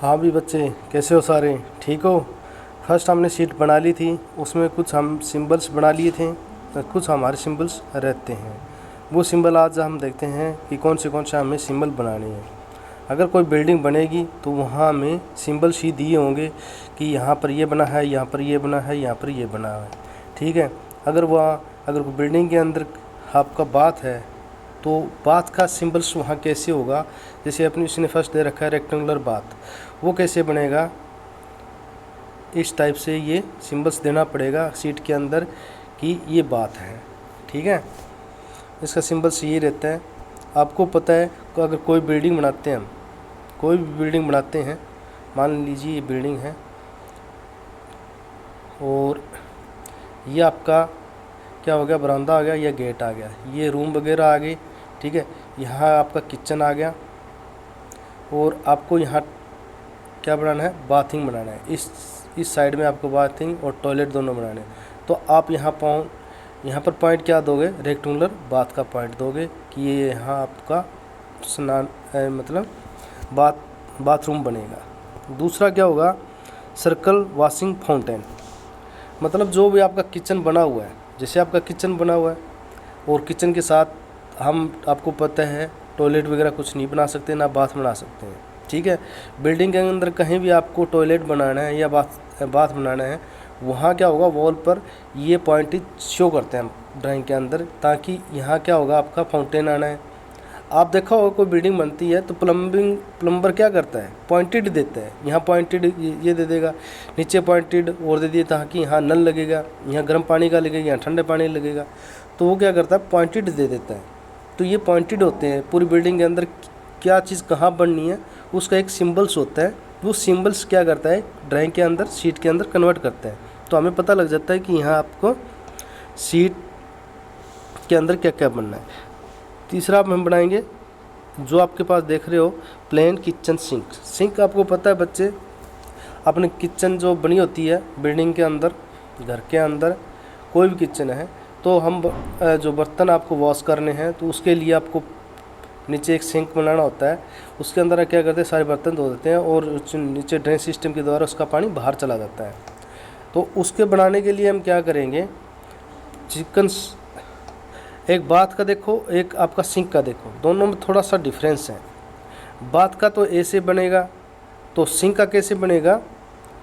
हाँ भी बच्चे, कैसे हो सारे? ठीक हो? फर्स्ट हमने शीट बना ली थी, उसमें कुछ हम सिंबल्स बना लिए थे, कुछ हमारे सिंबल्स रहते हैं। वो सिंबल आज हम देखते हैं कि कौन से हमें सिंबल बनाने हैं। अगर कोई बिल्डिंग बनेगी तो वहाँ हमें सिंबल्स ही दिए होंगे कि यहाँ पर ये बना है, यहाँ पर ये बना है, यहाँ पर ये बना है। ठीक है। अगर कोई बिल्डिंग के अंदर आपका बाथ है तो बाथ का सिंबल्स वहाँ कैसे होगा? जैसे अपनी इसने फर्स्ट दे रखा है रेक्टेंगुलर बाथ, वो कैसे बनेगा? इस टाइप से ये सिंबल्स देना पड़ेगा सीट के अंदर कि ये बात है। ठीक है। इसका सिंबल्स ये रहता है। आपको पता है कि अगर कोई बिल्डिंग बनाते हैं, हम कोई भी बिल्डिंग बनाते हैं, मान लीजिए ये बिल्डिंग है और ये आपका क्या हो गया, बरामदा आ गया या गेट आ गया, ये रूम वगैरह आ गई। ठीक है। यहाँ आपका किचन आ गया और आपको यहाँ क्या बनाना है, बाथिंग बनाना है। इस साइड में आपको बाथिंग और टॉयलेट दोनों बनाने हैं। तो आप यहाँ पर पॉइंट क्या दोगे? रेक्टेंगुलर बाथ का पॉइंट दोगे कि ये यहाँ आपका स्नान मतलब बाथरूम बनेगा। दूसरा क्या होगा? सर्कल वॉशिंग फाउंटेन, मतलब जो भी आपका किचन बना हुआ है, जैसे आपका किचन बना हुआ है और किचन के साथ आपको पता है टॉयलेट वगैरह कुछ नहीं बना सकते, ना बाथ बना सकते हैं। ठीक है। बिल्डिंग के अंदर कहीं भी आपको टॉयलेट बनाना है या बाथ बनाना है, वहाँ क्या होगा, वॉल पर ये पॉइंट शो करते हैं ड्राइंग के अंदर, ताकि यहाँ क्या होगा, आपका फाउंटेन आना है। आप देखा होगा कोई बिल्डिंग बनती है तो प्लम्बर क्या करता है, पॉइंटेड देता है। यहाँ पॉइंटेड ये दे देगा, नीचे पॉइंटेड और दे दिए ताकि यहाँ नल लगेगा, यहाँ गर्म पानी का लगेगा, यहाँ ठंडे पानी लगेगा। तो वो क्या करता है, पॉइंटेड दे देता है। तो ये पॉइंटेड होते हैं। पूरी बिल्डिंग के अंदर क्या चीज़ कहाँ बननी है उसका एक सिंबल्स होता है। वो सिंबल्स क्या करता है, ड्राइंग के अंदर, शीट के अंदर कन्वर्ट करता है। तो हमें पता लग जाता है कि यहाँ आपको शीट के अंदर क्या क्या बनना है। तीसरा हम बनाएंगे, जो आपके पास देख रहे हो, प्लेन किचन सिंक। सिंक आपको पता है बच्चे, अपने किचन जो बनी होती है बिल्डिंग के अंदर, घर के अंदर कोई भी किचन है, तो हम जो बर्तन आपको वॉश करने हैं तो उसके लिए आपको नीचे एक सिंक बनाना होता है। उसके अंदर क्या करते हैं, सारे बर्तन धो देते हैं और नीचे ड्रेन सिस्टम के द्वारा उसका पानी बाहर चला जाता है। तो उसके बनाने के लिए हम क्या करेंगे, एक बाथ का देखो, एक आपका सिंक का देखो, दोनों में थोड़ा सा डिफरेंस है। बाथ का तो ऐसे बनेगा, तो सिंक का कैसे बनेगा?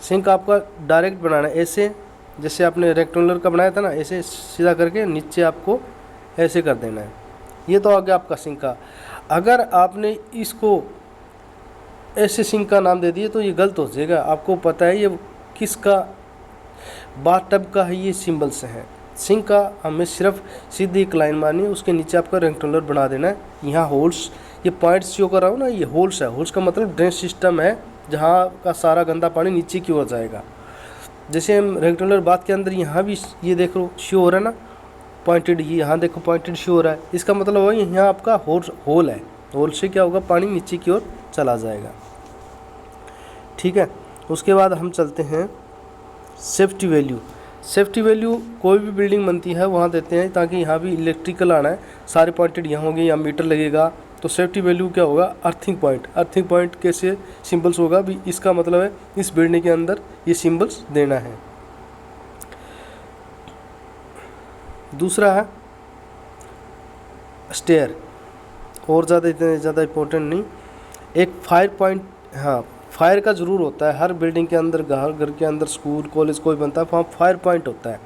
सिंक आपका डायरेक्ट बनाना है, ऐसे जैसे आपने रेक्टेंगुलर का बनाया था ना, ऐसे सीधा करके नीचे आपको ऐसे कर देना है। ये तो आ गया आपका सिंक का। अगर आपने इसको ऐसे सिंक का नाम दे दिए तो ये गलत हो जाएगा। आपको पता है ये किसका, बाथ टब का है, ये सिंबल्स हैं। सिंक का हमें सिर्फ सीधी एक लाइन मारनी है, उसके नीचे आपका रेक्टेंगुलर बना देना है। यहाँ होल्स, ये पॉइंट्स शो कर रहा हूँ ना, ये होल्स है। होल्स का मतलब ड्रेन सिस्टम है, जहाँ का सारा गंदा पानी नीचे की ओर जाएगा। जैसे हम रेक्टेंगुलर बाथ के अंदर यहाँ भी ये देखो शो हो रहा है ना, पॉइंटेड, ये यहाँ देखो पॉइंटेड शो हो रहा है। इसका मतलब हुआ यहाँ आपका होल है। होल से क्या होगा, पानी नीचे की ओर चला जाएगा। ठीक है। उसके बाद हम चलते हैं सेफ्टी वैल्यू। सेफ्टी वैल्यू कोई भी बिल्डिंग बनती है वहाँ देते हैं, ताकि यहाँ भी इलेक्ट्रिकल आना है, सारे पॉइंटेड यहाँ होंगे, यहाँ मीटर लगेगा। तो सेफ्टी वैल्यू क्या होगा, अर्थिंग पॉइंट। अर्थिंग पॉइंट कैसे सिंबल्स होगा भी, इसका मतलब है इस बिल्डिंग के अंदर ये सिंबल्स देना है। दूसरा है स्टेयर, और ज़्यादा इम्पोर्टेंट नहीं। एक फायर पॉइंट, हाँ फायर का ज़रूर होता है हर बिल्डिंग के अंदर, घर के अंदर, स्कूल कॉलेज कोई बनता है, वहाँ फायर पॉइंट होता है।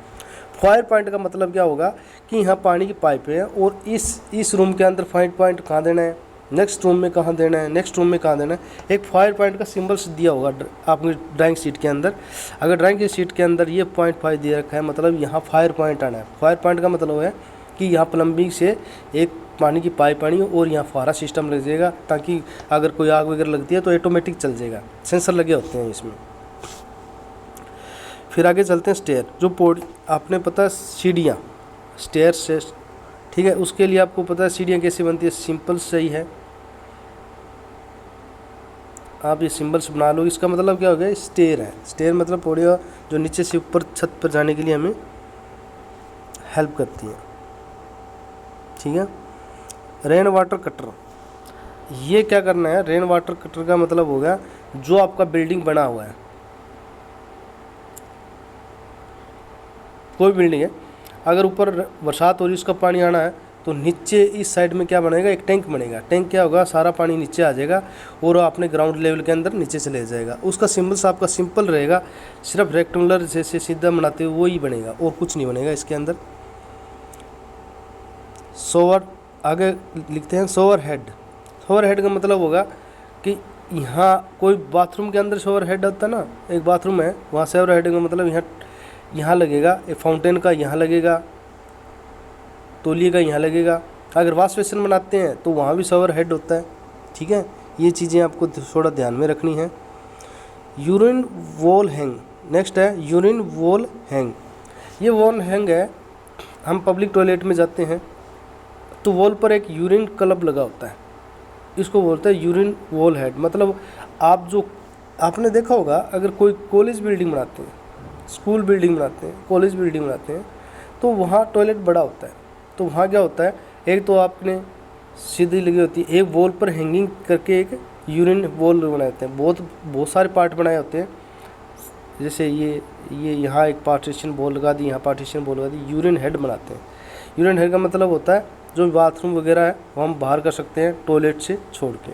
फायर पॉइंट का मतलब क्या होगा कि यहाँ पानी की पाइपें हैं और इस रूम के अंदर फायर पॉइंट कहाँ देना है, नेक्स्ट रूम में कहाँ देना है, नेक्स्ट रूम में कहाँ देना है। एक फायर पॉइंट का सिंबल्स दिया होगा आपकी ड्राइंग शीट के अंदर। अगर ड्राइंग की शीट के अंदर ये पॉइंट 5 दिया रखा है, मतलब यहाँ फायर पॉइंट आना है। फायर पॉइंट का मतलब है कि यहाँ प्लम्बिंग से एक पानी की पाइप आनी और यहाँ फुहारा सिस्टम लग जाएगा, ताकि अगर कोई आग वगैरह लगती है तो ऑटोमेटिक चल जाएगा, सेंसर लगे होते हैं इसमें। फिर आगे चलते हैं स्टेयर, जो पौड़ी आपने पता है सीढ़ियाँ, स्टेयर से, ठीक है। उसके लिए आपको पता है सीढ़ियाँ कैसे बनती है, सिंपल सही है, आप ये सिंबल्स बना लो। इसका मतलब क्या हो गया, स्टेयर है। स्टेयर मतलब पौड़ियाँ जो नीचे से ऊपर छत पर जाने के लिए हमें हेल्प करती है। ठीक है। रेन वाटर कटर, ये क्या करना है, रेन वाटर कटर का मतलब हो गया जो आपका बिल्डिंग बना हुआ है, कोई बिल्डिंग है, अगर ऊपर बरसात हो रही उसका पानी आना है तो नीचे इस साइड में क्या बनेगा, एक टैंक बनेगा। टैंक क्या होगा, सारा पानी नीचे आ जाएगा और वो अपने ग्राउंड लेवल के अंदर नीचे चले जाएगा। उसका सिंबल्स आपका सिंपल रहेगा, सिर्फ रेक्टेंगुलर जैसे सीधा बनाते हुए वो ही बनेगा और कुछ नहीं बनेगा इसके अंदर। शॉवर आगे लिखते हैं शॉवर हेड। शॉवर हेड का मतलब होगा कि यहाँ कोई बाथरूम के अंदर शॉवर हेड होता है ना, एक बाथरूम है वहाँ शॉवर हेड का मतलब यहाँ लगेगा, एक फाउंटेन का यहाँ लगेगा, तौलिए का यहाँ लगेगा। अगर वॉश बेसिन बनाते हैं तो वहाँ भी शॉवर हेड होता है। ठीक है, ये चीज़ें आपको थोड़ा ध्यान में रखनी है। यूरिन वॉल हैंग, नेक्स्ट है यूरिन वॉल हैंग। ये वॉल हैंग है, हम पब्लिक टॉयलेट में जाते हैं तो वॉल पर एक यूरिन क्लब लगा होता है, इसको बोलते हैं यूरिन वॉल हेड। मतलब आप जो आपने देखा होगा, अगर कोई कॉलेज बिल्डिंग बनाते हैं, स्कूल बिल्डिंग बनाते हैं, कॉलेज बिल्डिंग बनाते हैं तो वहाँ टॉयलेट बड़ा होता है। तो वहाँ क्या होता है, एक तो आपने सीधी लगी होती है, एक वॉल पर हैंगिंग करके एक यूरिन वॉल बनाते हैं। बहुत सारे पार्ट बनाए होते हैं, जैसे ये यहाँ एक पार्टीशन वॉल लगा दी, यहाँ पार्टीशन वॉल लगा दी, यूरिन हेड बनाते हैं। यूरिन हेड का मतलब होता है जो बाथरूम वगैरह है वो हम बाहर कर सकते हैं टॉयलेट से छोड़ के।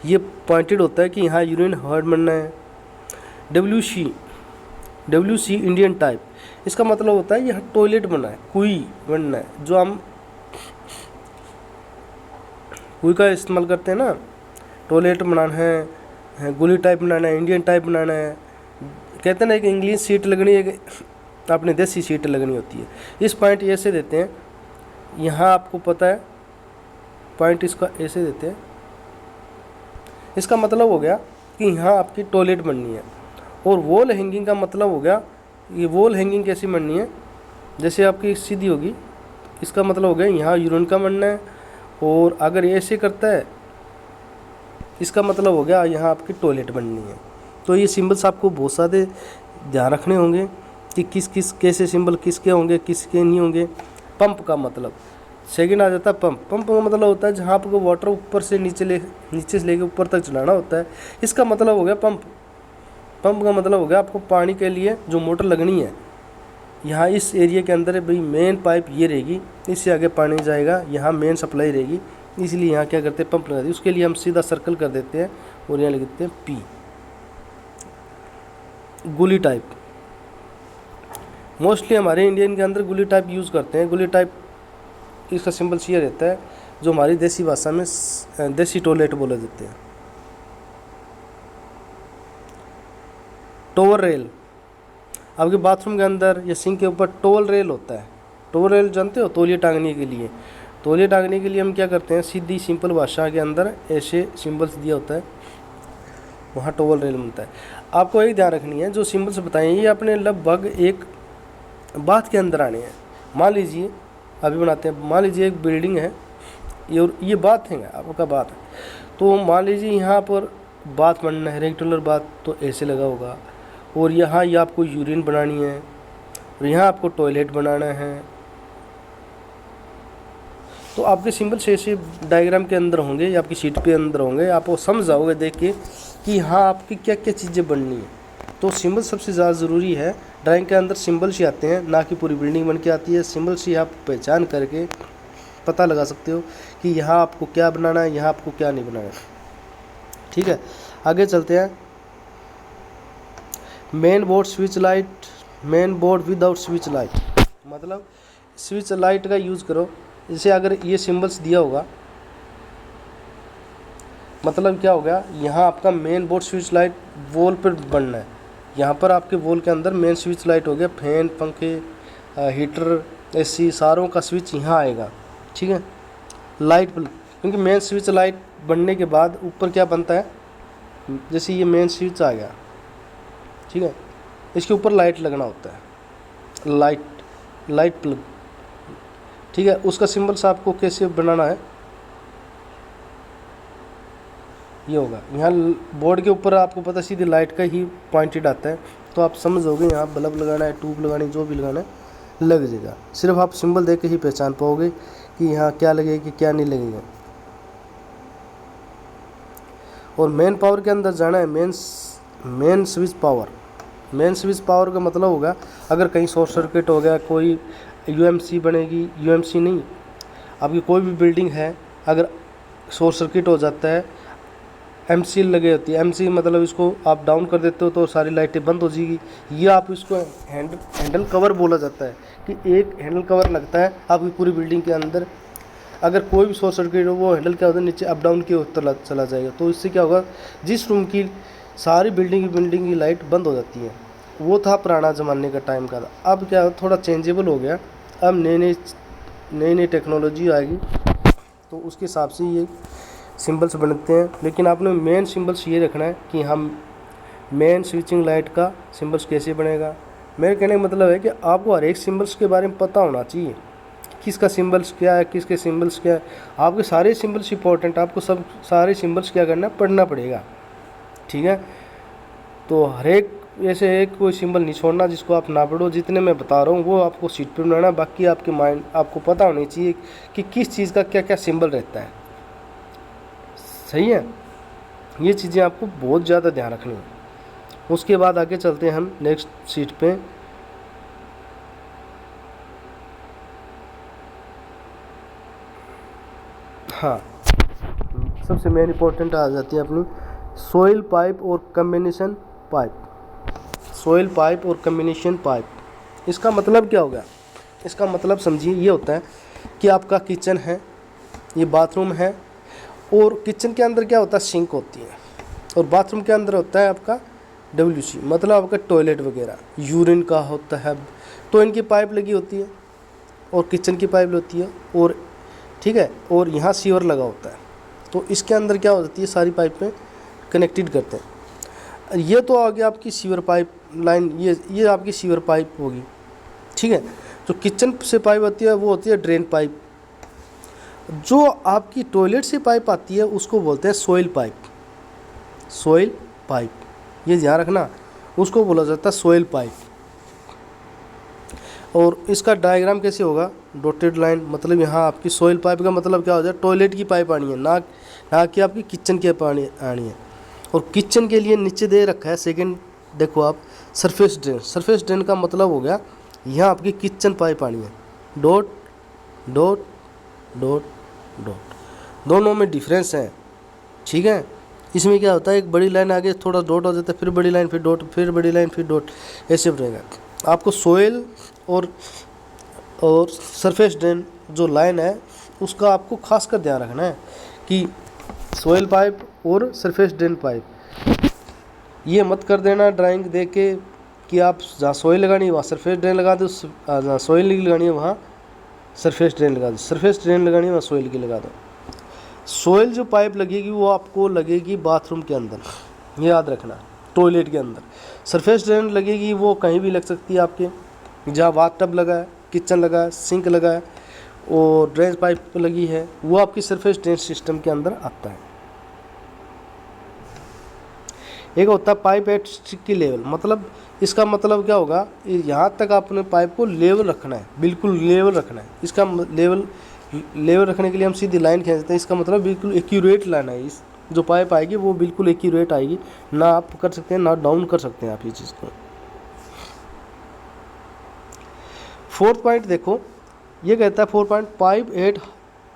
ये पॉइंटेड होता है कि यहाँ यूरिन हेड बनना है। WC इंडियन टाइप, इसका मतलब होता है यहाँ टॉयलेट बनना है, कुई बनना है, जो हम कुई का इस्तेमाल करते हैं ना, टॉयलेट बनाना है, गुली टाइप बनाना है, इंडियन टाइप बनाना है। कहते हैं ना एक इंग्लिश सीट लगनी है, एक अपने देसी सीट लगनी होती है। इस पॉइंट ऐसे देते हैं, यहाँ आपको पता है पॉइंट इसका ऐसे देते हैं। इसका मतलब हो गया कि यहाँ आपकी टॉयलेट बननी है। और वॉल हैंगिंग का मतलब हो गया, ये वॉल हैंगिंग कैसी बननी है, जैसे आपकी सीधी होगी, इसका मतलब हो गया यहाँ यूरिन का बनना है। और अगर ऐसे करता है इसका मतलब हो गया यहाँ आपकी टॉयलेट बननी है। तो ये सिंबल्स आपको बहुत सारे ध्यान रखने होंगे कि किस कैसे सिंबल किसके होंगे किसके नहीं होंगे। पंप का मतलब सेकंड आ जाता है पंप। पंप का मतलब होता है जहाँ आपको वाटर ऊपर से नीचे से लेके ऊपर तक चलाना होता है, इसका मतलब हो गया पंप। पंप का मतलब हो गया आपको पानी के लिए जो मोटर लगनी है, यहाँ इस एरिया के अंदर भाई मेन पाइप ये रहेगी, इससे आगे पानी जाएगा, यहाँ मेन सप्लाई रहेगी, इसलिए यहाँ क्या करते हैं पंप लगा दी। उसके लिए हम सीधा सर्कल कर देते हैं और यहाँ लिख देते हैं P। गुली टाइप, मोस्टली हमारे इंडियन के अंदर गुली टाइप यूज़ करते हैं। गुली टाइप इसका सिंबल ये रहता है जो हमारी देसी भाषा में देसी टॉयलेट बोले देते हैं। टॉवर रेल, आपके बाथरूम के अंदर या सिंक के ऊपर टॉवल रेल होता है। टॉवल रेल जानते हो, तौलिया टांगने के लिए। तौलिया टांगने के लिए हम क्या करते हैं, सीधी सिंपल भाषा के अंदर ऐसे सिंबल्स दिया होता है, वहाँ टॉवल रेल मिलता है। आपको एक ध्यान रखनी है, जो सिंबल्स बताए ये अपने लगभग एक बात के अंदर आने हैं। मान लीजिए अभी बनाते हैं, मान लीजिए एक बिल्डिंग है, ये बात है आपका बात है, तो मान लीजिए यहाँ पर बात बनना है, रेक्टेंगुलर बात, तो ऐसे लगा होगा। और यहाँ ये आपको यूरिन बनानी है और यहाँ आपको टॉयलेट बनाना है। तो आपके सिंबल्स ऐसे डायग्राम के अंदर होंगे या आपकी शीट पे अंदर होंगे, आप वो समझ जाओगे देख के कि हाँ आपकी क्या क्या चीज़ें बननी है। तो सिंबल सबसे ज़्यादा ज़रूरी है। ड्राइंग के अंदर सिंबल्स ही आते हैं, ना कि पूरी बिल्डिंग बन के आती है। सिंबल्स ही आप पहचान करके पता लगा सकते हो कि यहाँ आपको क्या बनाना है, यहाँ आपको क्या नहीं बनाना है। ठीक है, आगे चलते हैं। Main board switch light, main board without switch light, मतलब स्विच लाइट का यूज़ करो। जैसे अगर ये सिंबल्स दिया होगा, मतलब क्या हो गया, यहाँ आपका main board switch light wall पर बनना है। यहाँ पर आपके वॉल के अंदर मेन स्विच लाइट हो गया, फैन, पंखे, हीटर, एसी, सारों का स्विच यहाँ आएगा। ठीक है, लाइट, क्योंकि मेन स्विच लाइट बनने के बाद ऊपर क्या बनता है, जैसे ये मेन स्विच आ गया, ठीक है, इसके ऊपर लाइट लगना होता है, लाइट प्लग। ठीक है, उसका सिंबल्स आपको कैसे बनाना है, ये होगा। यहाँ बोर्ड के ऊपर आपको पता सीधी लाइट का ही पॉइंटेड आता है, तो आप समझोगे यहाँ बल्ब लगाना है, ट्यूब लगानी, जो भी लगाना है लग जाएगा। सिर्फ आप सिंबल देख के ही पहचान पाओगे कि यहाँ क्या लगेगा कि क्या नहीं लगेगा। और मेन पावर के अंदर जाना है, main switch power. Main switch power का मतलब होगा अगर कहीं शॉर्ट सर्किट हो गया, कोई यूएमसी बनेगी, यूएमसी नहीं, आपकी कोई भी बिल्डिंग है, अगर शॉर्ट सर्किट हो जाता है, एमसी लगे होती है, एमसी मतलब इसको आप डाउन कर देते हो तो सारी लाइटें बंद हो जाएगी। ये आप इसको हैंडल कवर बोला जाता है कि एक हैंडल कवर लगता है आपकी पूरी बिल्डिंग के अंदर। अगर कोई भी शॉर्ट सर्किट हो, वो हैंडल क्या होता है नीचे अप डाउन की ओर चला जाएगा। तो इससे क्या होगा, जिस रूम की सारी बिल्डिंग की लाइट बंद हो जाती है। वो था पुराना ज़माने का टाइम का था। अब क्या थोड़ा चेंजेबल हो गया, अब नई टेक्नोलॉजी आएगी तो उसके हिसाब से ये सिंबल्स बनते हैं। लेकिन आपने मेन सिंबल्स ये रखना है कि हम मेन स्विचिंग लाइट का सिंबल्स कैसे बनेगा। मेरे कहने का मतलब है कि आपको हर एक सिंबल्स के बारे में पता होना चाहिए, किसका सिंबल्स क्या है, किसके सिंबल्स क्या है। आपके सारे सिंबल्स इंपॉर्टेंट, आपको सब सारे सिंबल्स क्या करना है, पढ़ना पड़ेगा, ठीक है। तो हर एक ऐसे एक कोई सिंबल नहीं छोड़ना जिसको आप ना पढ़ो। जितने मैं बता रहा हूँ वो आपको शीट पे बनाना, बाकी आपके माइंड आपको पता होनी चाहिए कि किस चीज़ का क्या क्या सिंबल रहता है, सही है। ये चीज़ें आपको बहुत ज़्यादा ध्यान रखनी है। उसके बाद आगे चलते हैं हम नेक्स्ट शीट पे। हाँ, सबसे मेन इंपॉर्टेंट आ जाती है अपनी सोइल पाइप और कम्बिनेशन पाइप। सोइल पाइप और कम्बिनेशन पाइप, इसका मतलब क्या हो गया? इसका मतलब समझिए ये होता है कि आपका किचन है, ये बाथरूम है, और किचन के अंदर क्या होता है, सिंक होती है, और बाथरूम के अंदर होता है आपका WC, मतलब आपका टॉयलेट वगैरह, यूरिन का होता है, तो इनकी पाइप लगी होती है और किचन की पाइप होती है, और ठीक है, और यहाँ सीवर लगा होता है। तो इसके अंदर क्या होती है, सारी पाइपें कनेक्टेड करते हैं। ये तो आ गया आपकी सीवर पाइप लाइन, ये आपकी सीवर पाइप होगी, ठीक है। जो किचन से पाइप होती है वो होती है ड्रेन पाइप। जो आपकी टॉयलेट से पाइप आती है उसको बोलते हैं सोइल पाइप। सोइल पाइप, ये ध्यान रखना, उसको बोला जाता है सोइल पाइप। और इसका डायग्राम कैसे होगा, डॉटेड लाइन, मतलब यहाँ आपकी सोइल पाइप का मतलब क्या हो जाए, टॉयलेट की पाइप आनी है, ना कि आपकी किचन की पानी आनी है। और किचन के लिए नीचे दे रखा है सेकंड, देखो आप, सरफेस ड्रेन। सरफेस ड्रेन का मतलब हो गया यहाँ आपकी किचन पाइप आनी है, डॉट डॉट डॉट डॉट, दोनों में डिफरेंस है, ठीक है। इसमें क्या होता है, एक बड़ी लाइन आगे थोड़ा डॉट हो जाता है, फिर बड़ी लाइन, फिर डॉट, फिर बड़ी लाइन, फिर डॉट, ऐसे बनेगा। आपको सोयल और सरफेस ड्रेन जो लाइन है उसका आपको खास कर ध्यान रखना है कि सोयल पाइप और सरफेस ड्रेन पाइप, ये मत कर देना ड्राइंग देख के कि आप जहाँ सोयल लगानी है वहाँ सरफेस ड्रेन लगा दो, जहाँ सोयल की लगानी है वहाँ सरफेस ड्रेन लगा दो, सरफेस ड्रेन लगानी है वहाँ सोयल की लगा दो। सोयल जो पाइप लगेगी वो आपको लगेगी बाथरूम के अंदर, ये याद रखना, टॉयलेट के अंदर। सरफेस ड्रेन लगेगी वो कहीं भी लग सकती है आपके, जहाँ बाथटब लगा है, किचन लगा है, सिंक लगा है, और ड्रेन पाइप लगी है, वो आपकी सरफेस ड्रेन सिस्टम के अंदर आता है। एक होता है पाइप एट स्टिकी लेवल, मतलब इसका मतलब क्या होगा, यहाँ तक आपने पाइप को लेवल रखना है, बिल्कुल लेवल रखना है। इसका लेवल रखने के लिए हम सीधी लाइन खींचते हैं, इसका मतलब बिल्कुल एक्यूरेट लाइन है। इस जो पाइप आएगी वो बिल्कुल एक्यूरेट आएगी, ना आप कर सकते हैं ना डाउन कर सकते हैं आप ये चीज़ को। फोर्थ पॉइंट देखो, ये कहता है 4 point pipe at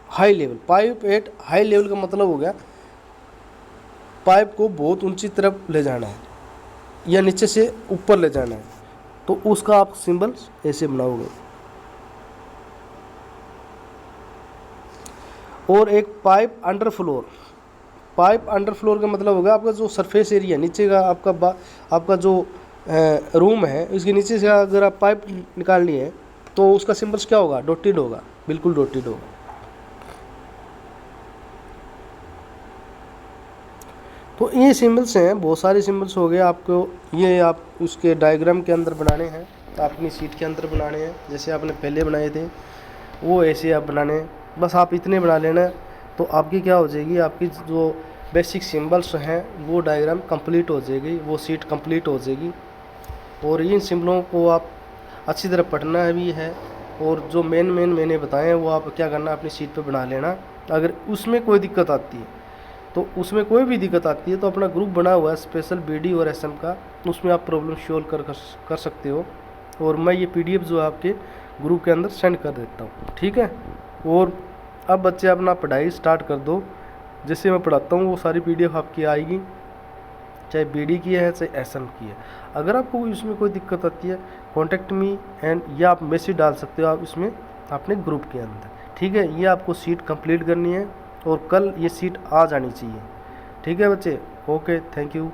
high level. Pipe at high level का मतलब हो गया पाइप को बहुत ऊंची तरफ ले जाना है या नीचे से ऊपर ले जाना है, तो उसका आप सिंबल ऐसे बनाओगे। और एक pipe under floor, pipe under floor का मतलब होगा आपका जो सरफेस एरिया नीचे का आपका जो रूम है, इसके नीचे से अगर आप पाइप निकालनी है तो उसका सिंबल्स क्या होगा, डॉटेड होगा, बिल्कुल डॉटेड होगा। तो ये सिंबल्स हैं, बहुत सारे सिंबल्स हो गए आपको, ये आप उसके डायग्राम के अंदर बनाने हैं, तो अपनी सीट के अंदर बनाने हैं, जैसे आपने पहले बनाए थे वो ऐसे आप बनाने हैं। बस आप इतने बना लेना, तो आपकी क्या हो जाएगी, आपकी जो बेसिक सिंबल्स हैं वो डायग्राम कंप्लीट हो जाएगी, वो सीट कंप्लीट हो जाएगी। और इन सिंबलों को आप अच्छी तरह पढ़ना भी है, और जो मैंने बताए हैं वो आप क्या करना, अपनी सीट पे बना लेना। अगर उसमें कोई दिक्कत आती है तो उसमें कोई भी दिक्कत आती है तो अपना ग्रुप बना हुआ है स्पेशल BD और SM का, उसमें आप प्रॉब्लम सॉल्व कर सकते हो। और मैं ये PDF जो है आपके ग्रुप के अंदर सेंड कर देता हूँ, ठीक है। और अब बच्चे अपना पढ़ाई स्टार्ट कर दो, जैसे मैं पढ़ाता हूँ वो सारी PDF आपकी आएगी, चाहे BD की है चाहे SM की है। अगर आपको इसमें कोई दिक्कत आती है, कॉन्टेक्ट मी एंड या आप मैसेज डाल सकते हो आप इसमें अपने ग्रुप के अंदर, ठीक है। ये आपको सीट कंप्लीट करनी है और कल ये सीट आ जानी चाहिए, ठीक है बच्चे। Okay, thank you.